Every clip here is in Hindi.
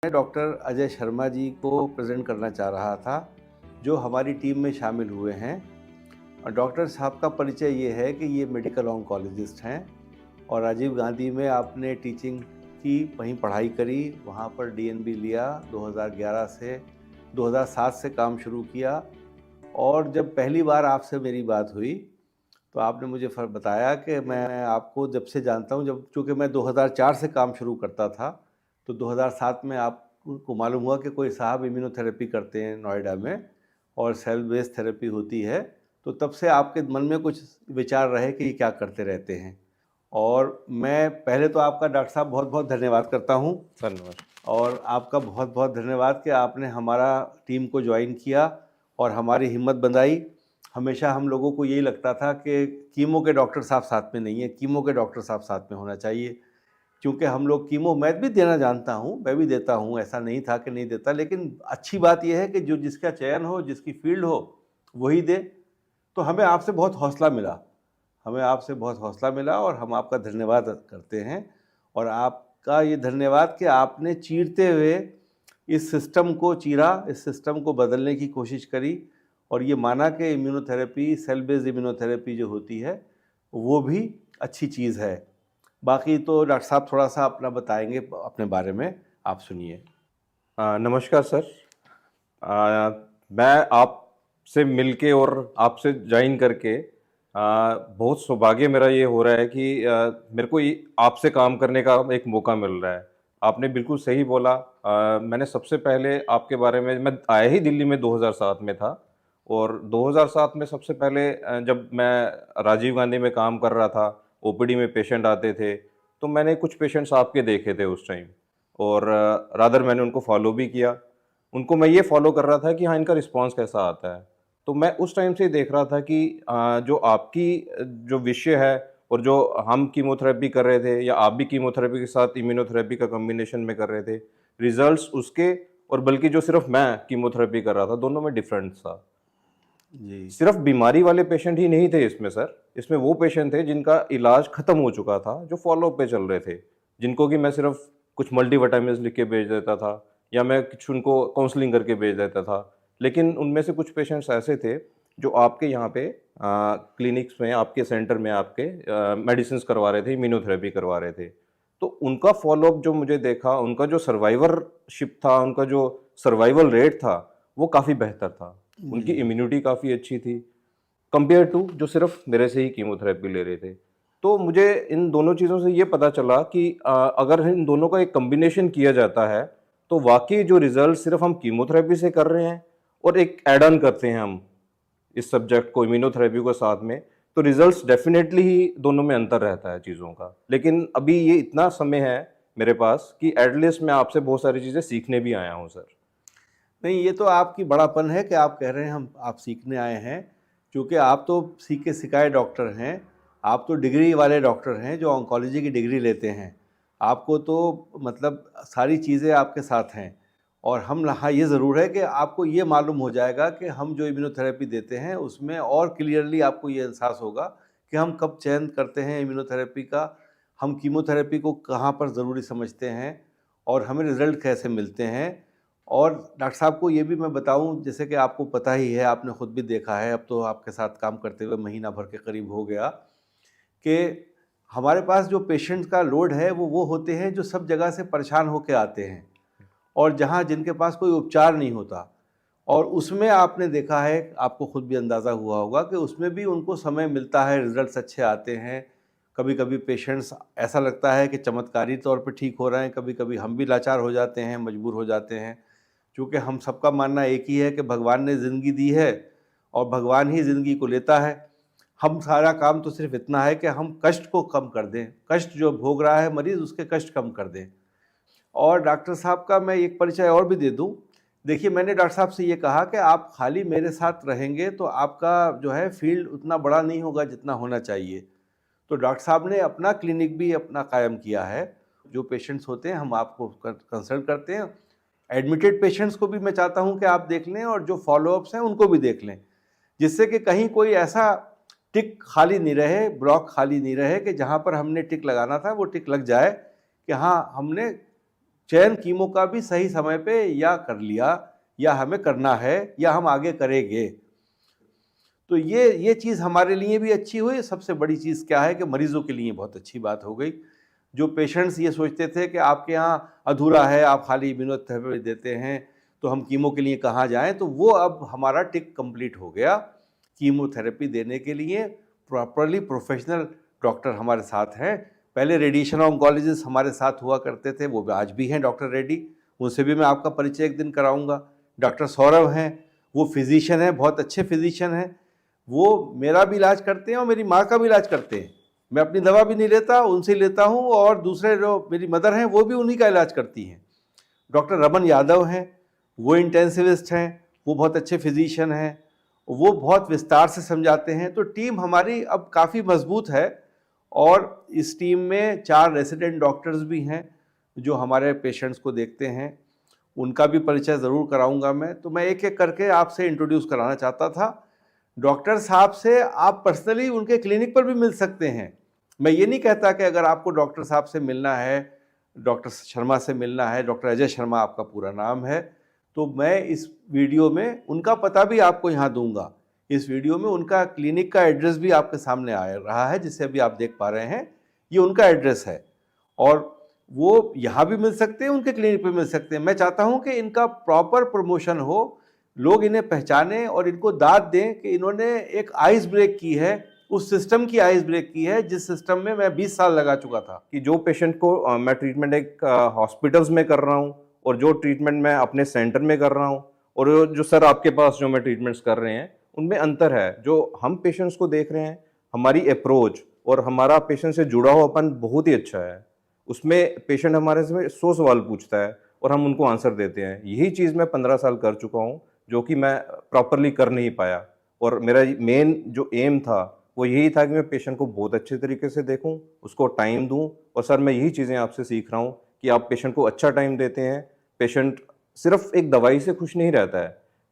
मैं डॉक्टर अजय शर्मा जी को प्रेज़ेंट करना चाह रहा था, जो हमारी टीम में शामिल हुए हैं। और डॉक्टर साहब का परिचय ये है कि ये मेडिकल ऑन्कोलॉजिस्ट हैं और राजीव गांधी में आपने टीचिंग की, वहीं पढ़ाई करी, वहाँ पर डीएनबी लिया, 2011 से 2007 से काम शुरू किया। और जब पहली बार आपसे मेरी बात हुई, तो आपने मुझे बताया कि मैं आपको जब से जानता हूँ, जब चूँकि मैं 2004 से काम शुरू करता था, तो 2007 में आपको मालूम हुआ कि कोई साहब इम्यूनोथेरेपी करते हैं नोएडा में और सेल बेस्ड थेरेपी होती है। तो तब से आपके मन में कुछ विचार रहे कि ये क्या करते रहते हैं। और मैं पहले तो आपका डॉक्टर साहब बहुत-बहुत धन्यवाद करता हूँ। धन्यवाद। और आपका बहुत-बहुत धन्यवाद कि आपने हमारा टीम को ज्वाइन किया और हमारी हिम्मत बंधाई। हमेशा हम लोगों को यही लगता था कि कीमो के डॉक्टर साहब साथ में नहीं है, कीमो के डॉक्टर साहब साथ में होना चाहिए। क्योंकि हम लोग कीमो मैं भी देना जानता हूँ, मैं भी देता हूँ, ऐसा नहीं था कि नहीं देता, लेकिन अच्छी बात ये है कि जो जिसका चयन हो, जिसकी फ़ील्ड हो, वही दे। तो हमें आपसे बहुत हौसला मिला, हमें आपसे बहुत हौसला मिला और हम आपका धन्यवाद करते हैं। और आपका ये धन्यवाद कि आपने चीरते हुए इस सिस्टम को चीरा, इस सिस्टम को बदलने की कोशिश करी और ये माना कि इम्यूनोथेरेपी, सेल बेस्ड इम्यूनोथेरेपी जो होती है, वो भी अच्छी चीज़ है। बाकी तो डॉक्टर साहब थोड़ा-सा अपना बताएँगे अपने बारे में, आप सुनिए। नमस्कार सर। मैं आपसे मिलके और आपसे जॉइन करके बहुत सौभाग्य मेरा ये हो रहा है कि मेरे को आपसे काम करने का एक मौका मिल रहा है। आपने बिल्कुल सही बोला। मैंने सबसे पहले आपके बारे में, मैं आया ही दिल्ली में 2007 में था और 2007 में सबसे पहले जब मैं राजीव गांधी में काम कर रहा था, ओपीडी में पेशेंट आते थे, तो मैंने कुछ पेशेंट्स आपके देखे थे उस टाइम और रादर मैंने उनको फॉलो भी किया। उनको मैं ये फॉलो कर रहा था कि हाँ, इनका रिस्पॉन्स कैसा आता है। तो मैं उस टाइम से देख रहा था कि जो आपकी जो विषय है और जो हम कीमोथेरेपी कर रहे थे या आप भी कीमोथेरेपी के साथ इम्यूनोथेरेपी का कॉम्बिनेशन में कर रहे थे, रिजल्ट्स उसके और बल्कि जो सिर्फ मैं कीमोथेरेपी कर रहा था, दोनों में डिफरेंस था। जी। सिर्फ बीमारी वाले पेशेंट ही नहीं थे इसमें सर, इसमें वो पेशेंट थे जिनका इलाज खत्म हो चुका था, जो फ़ॉलो-अप पे चल रहे थे, जिनको कि मैं सिर्फ कुछ मल्टीविटामिन्स लिख के भेज देता था या मैं कुछ उनको काउंसलिंग करके भेज देता था। लेकिन उनमें से कुछ पेशेंट्स ऐसे थे, जो आपके यहाँ पे क्लिनिक्स में, आपके सेंटर में आपके मेडिसिन्स करवा रहे थे, इम्यूनोथेरेपी करवा रहे थे। तो उनका फ़ॉलो-अप जो मुझे देखा, उनका जो सर्वाइवरशिप था, उनका जो सर्वाइवल रेट था, वो काफ़ी बेहतर था। उनकी जी। इम्यूनिटी काफ़ी अच्छी थी, कंपेयर टू जो सिर्फ़ मेरे से ही कीमोथेरेपी ले रहे थे। तो मुझे इन दोनों चीज़ों से ये पता चला कि अगर इन दोनों का एक कॉम्बिनेशन किया जाता है, तो वाक़ई जो रिज़ल्ट सिर्फ़ हम कीमोथेरेपी से कर रहे हैं और एक ऐड ऑन करते हैं हम इस सब्जेक्ट को, इम्यूनोथेरेपी को साथ में, तो रिज़ल्ट्स डेफ़िनेटली ही दोनों में अंतर रहता है चीज़ों का। लेकिन अभी ये इतना समय है मेरे पास कि एट लीस्ट मैं आपसे बहुत सारी चीज़ें सीखने भी आया हूँ सर। नहीं, ये तो आपकी बड़ापन है कि आप कह रहे हैं हम आप सीखने आए हैं, क्योंकि आप तो सीखे सिखाए डॉक्टर हैं, आप तो डिग्री वाले डॉक्टर हैं जो ऑन्कोलॉजी की डिग्री लेते हैं। आपको तो मतलब सारी चीज़ें आपके साथ हैं। और हम हाँ, ये ज़रूर है कि आपको ये मालूम हो जाएगा कि हम जो इम्यूनोथेरेपी देते हैं उसमें और क्लियरली आपको ये एहसास होगा कि हम कब चयन करते हैं इम्यूनोथेरेपी का, हम कीमोथेरेपी को कहाँ पर ज़रूरी समझते हैं और हमें रिज़ल्ट कैसे मिलते हैं। और डॉक्टर साहब को ये भी मैं बताऊं, जैसे कि आपको पता ही है, आपने खुद भी देखा है, अब तो आपके साथ काम करते हुए महीना भर के करीब हो गया, कि हमारे पास जो पेशेंट का लोड है वो होते हैं जो सब जगह से परेशान होकर आते हैं और जहाँ जिनके पास कोई उपचार नहीं होता। और उसमें आपने देखा है, आपको खुद भी अंदाज़ा हुआ होगा कि उसमें भी उनको समय मिलता है, रिजल्ट्स अच्छे आते हैं। कभी कभी पेशेंट्स ऐसा लगता है कि चमत्कारी तौर पे ठीक हो रहे हैं, कभी कभी हम भी लाचार हो जाते हैं, मजबूर हो जाते हैं। क्योंकि हम सबका मानना एक ही है कि भगवान ने ज़िंदगी दी है और भगवान ही ज़िंदगी को लेता है। हम सारा काम तो सिर्फ इतना है कि हम कष्ट को कम कर दें, कष्ट जो भोग रहा है मरीज़ उसके कष्ट कम कर दें। और डॉक्टर साहब का मैं एक परिचय और भी दे दूं। देखिए, मैंने डॉक्टर साहब से ये कहा कि आप खाली मेरे साथ रहेंगे तो आपका जो है फील्ड उतना बड़ा नहीं होगा जितना होना चाहिए। तो डॉक्टर साहब ने अपना क्लिनिक भी अपना कायम किया है। जो पेशेंट्स होते हैं हम आपको कंसल्ट करते हैं। एडमिटेड पेशेंट्स को भी मैं चाहता हूं कि आप देख लें और जो फॉलोअप्स हैं उनको भी देख लें, जिससे कि कहीं कोई ऐसा टिक खाली नहीं रहे, ब्लॉक खाली नहीं रहे कि जहां पर हमने टिक लगाना था वो टिक लग जाए कि हाँ, हमने चयन कीमो का भी सही समय पे या कर लिया या हमें करना है या हम आगे करेंगे। तो ये चीज़ हमारे लिए भी अच्छी हुई। सबसे बड़ी चीज़ क्या है कि मरीजों के लिए बहुत अच्छी बात हो गई। जो पेशेंट्स ये सोचते थे कि आपके यहाँ अधूरा है, आप खाली इम्यूनोथेरेपी देते हैं तो हम कीमो के लिए कहाँ जाएं, तो वो अब हमारा टिक कंप्लीट हो गया। कीमोथेरेपी देने के लिए प्रॉपरली प्रोफेशनल डॉक्टर हमारे साथ हैं। पहले रेडिएशन ऑन्कोलॉजिस्ट हमारे साथ हुआ करते थे, वो आज भी हैं डॉक्टर रेड्डी, उनसे भी मैं आपका परिचय एक दिन कराऊंगा। डॉक्टर सौरभ हैं, वो फिजिशियन हैं, बहुत अच्छे फिजिशियन हैं। वो मेरा भी इलाज करते हैं और मेरी माँ का भी इलाज करते हैं। मैं अपनी दवा भी नहीं लेता, उनसे लेता हूँ, और दूसरे जो मेरी मदर हैं वो भी उन्हीं का इलाज करती हैं। डॉक्टर रमन यादव हैं, वो इंटेंसिविस्ट हैं, वो बहुत अच्छे फिजिशियन हैं, वो बहुत विस्तार से समझाते हैं। तो टीम हमारी अब काफ़ी मजबूत है, और इस टीम में 4 रेसिडेंट डॉक्टर्स भी हैं जो हमारे पेशेंट्स को देखते हैं। उनका भी परिचय ज़रूर कराऊंगा मैं। तो मैं एक एक करके आपसे इंट्रोड्यूस कराना चाहता था। डॉक्टर साहब से आप पर्सनली उनके क्लिनिक पर भी मिल सकते हैं। मैं ये नहीं कहता कि अगर आपको डॉक्टर साहब से मिलना है, डॉक्टर शर्मा से मिलना है, डॉक्टर अजय शर्मा आपका पूरा नाम है, तो मैं इस वीडियो में उनका पता भी आपको यहाँ दूंगा। इस वीडियो में उनका क्लिनिक का एड्रेस भी आपके सामने आ रहा है, जिसे अभी आप देख पा रहे हैं, ये उनका एड्रेस है। और वो यहाँ भी मिल सकते हैं, उनके क्लिनिक पे मिल सकते हैं। मैं चाहता हूँ कि इनका प्रॉपर प्रमोशन हो, लोग इन्हें पहचानें और इनको दाद दें कि इन्होंने एक आइस ब्रेक की है, उस सिस्टम की आइस ब्रेक की है जिस सिस्टम में मैं 20 साल लगा चुका था। कि जो पेशेंट को मैं ट्रीटमेंट एक हॉस्पिटल्स में कर रहा हूँ और जो ट्रीटमेंट मैं अपने सेंटर में कर रहा हूँ, और जो सर आपके पास जो मैं ट्रीटमेंट्स कर रहे हैं, उनमें अंतर है। जो हम पेशेंट्स को देख रहे हैं, हमारी अप्रोच और हमारा पेशेंट से जुड़ा हुआपन बहुत ही अच्छा है। उसमें पेशेंट हमारे से 100 सवाल पूछता है और हम उनको आंसर देते हैं। यही चीज़ मैं 15 साल कर चुका हूँ, जो कि मैं प्रॉपरली कर नहीं पाया। और मेरा मेन जो एम था वो यही था कि मैं पेशेंट को बहुत अच्छे तरीके से देखूं, उसको टाइम दूं। और सर मैं यही चीज़ें आपसे सीख रहा हूं कि आप पेशेंट को अच्छा टाइम देते हैं। पेशेंट सिर्फ एक दवाई से खुश नहीं रहता है,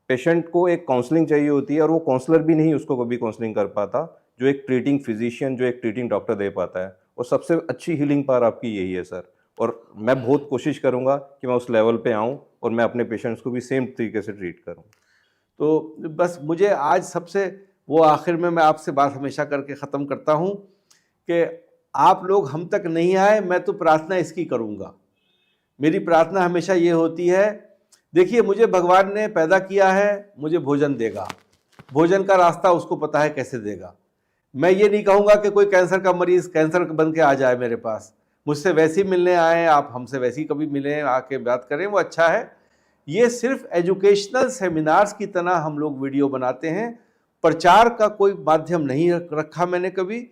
पेशेंट को एक काउंसलिंग चाहिए होती है, और वो काउंसलर भी नहीं उसको कभी काउंसलिंग कर पाता जो एक ट्रीटिंग फिजिशियन, जो एक ट्रीटिंग डॉक्टर दे पाता है। और सबसे अच्छी हीलिंग पावर आपकी यही है सर। और मैं बहुत कोशिश करूँगा कि मैं उस लेवल पे आऊँ और मैं अपने पेशेंट्स को भी सेम तरीके से ट्रीट करूँ। तो बस मुझे आज सबसे वो आखिर में मैं आपसे बात हमेशा करके ख़त्म करता हूँ कि आप लोग हम तक नहीं आए, मैं तो प्रार्थना इसकी करूँगा। मेरी प्रार्थना हमेशा ये होती है, देखिए मुझे भगवान ने पैदा किया है, मुझे भोजन देगा, भोजन का रास्ता उसको पता है कैसे देगा। मैं ये नहीं कहूँगा कि कोई कैंसर का मरीज़ कैंसर बन के आ जाए मेरे पास, मुझसे वैसे ही मिलने आए, आप हमसे वैसे ही कभी मिलें, आके बात करें, वो अच्छा है। ये सिर्फ एजुकेशनल सेमिनार्स की तरह हम लोग वीडियो बनाते हैं, प्रचार का कोई माध्यम नहीं रखा मैंने कभी।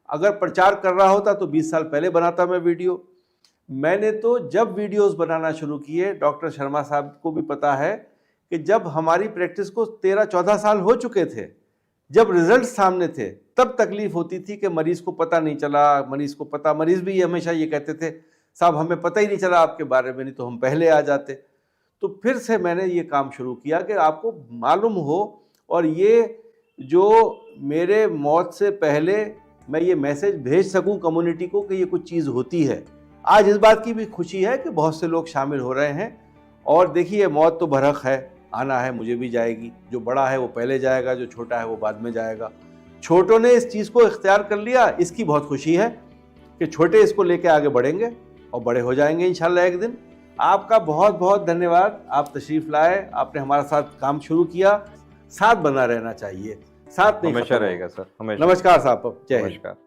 अगर प्रचार कर रहा होता तो 20 साल पहले बनाता मैं वीडियो। मैंने तो जब वीडियोस बनाना शुरू किए, डॉक्टर शर्मा साहब को भी पता है कि जब हमारी प्रैक्टिस को 13-14 साल हो चुके थे, जब रिजल्ट सामने थे, तब तकलीफ होती थी कि मरीज़ को पता नहीं चला, मरीज़ भी हमेशा ये कहते थे, साहब हमें पता ही नहीं चला आपके बारे में, नहीं तो हम पहले आ जाते। तो फिर से मैंने ये काम शुरू किया कि आपको मालूम हो, और ये जो मेरे मौत से पहले मैं ये मैसेज भेज सकूं कम्युनिटी को कि ये कुछ चीज़ होती है। आज इस बात की भी खुशी है कि बहुत से लोग शामिल हो रहे हैं। और देखिए मौत तो भरक है, आना है, मुझे भी जाएगी। जो बड़ा है वो पहले जाएगा, जो छोटा है वो बाद में जाएगा। छोटों ने इस चीज़ को इख्तियार कर लिया, इसकी बहुत खुशी है कि छोटे इसको लेके आगे बढ़ेंगे और बड़े हो जाएंगे इंशाल्लाह एक दिन। आपका बहुत बहुत धन्यवाद, आप तशरीफ़ लाए, आपने हमारे साथ काम शुरू किया। साथ बना रहना चाहिए, साथ नहीं हमेशा रहेगा सर, हमेशा। नमस्कार साहब, जय हिंद। नमस्कार।